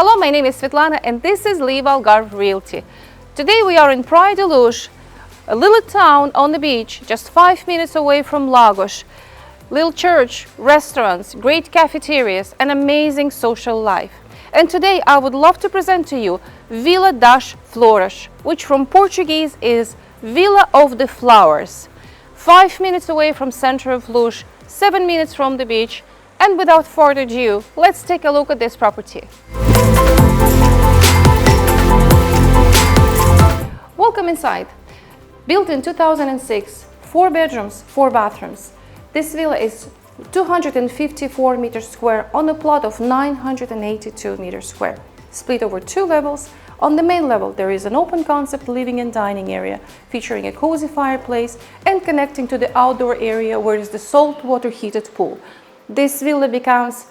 Hello, my name is Svetlana and this is LiveAlgarve Realty. Today we are in Praia da Luz, a little town on the beach, just 5 minutes away from Lagos. Little church, restaurants, great cafeterias, and amazing social life. And today I would love to present to you Vila das Flores, which from Portuguese is Villa of the Flowers. 5 minutes away from center of Luz, 7 minutes from the beach. And without further ado, let's take a look at this property. Welcome inside. Built in 2006, 4 bedrooms, 4 bathrooms. This villa is 254 meters square on a plot of 982 meters square, split over 2 levels. On the main level, there is an open concept living and dining area featuring a cozy fireplace and connecting to the outdoor area where is the saltwater heated pool. This villa becomes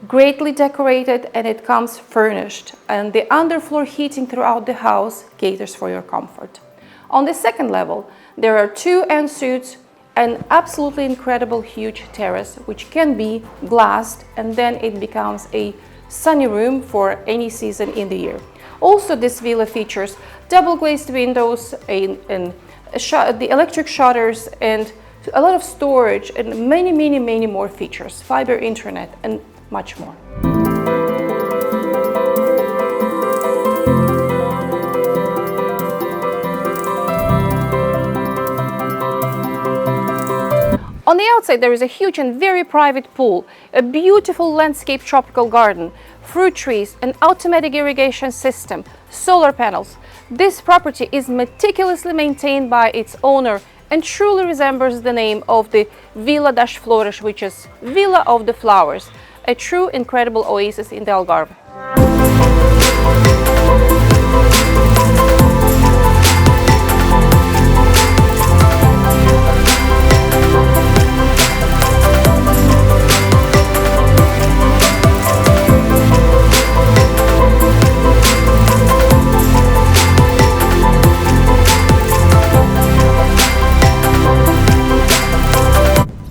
greatly decorated and it comes furnished, and the underfloor heating throughout the house caters for your comfort. On the second level, there are 2 en-suites, an absolutely incredible huge terrace which can be glassed, and then it becomes a sunny room for any season in the year. Also, this villa features double glazed windows, the electric shutters, and a lot of storage, and many more features, fiber internet, and much more. On the outside, there is a huge and very private pool, a beautiful landscape tropical garden, fruit trees, an automatic irrigation system, solar panels. This property is meticulously maintained by its owner and truly resembles the name of the Vila das Flores, which is Villa of the Flowers, a true incredible oasis in the Algarve.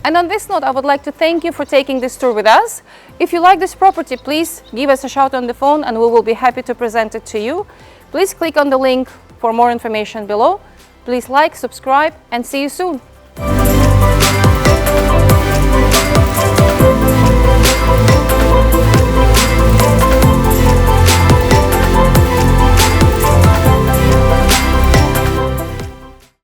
And on this note, I would like to thank you for taking this tour with us. If you like this property, please give us a shout on the phone and we will be happy to present it to you. Please click on the link for more information below. Please like, subscribe, and see you soon.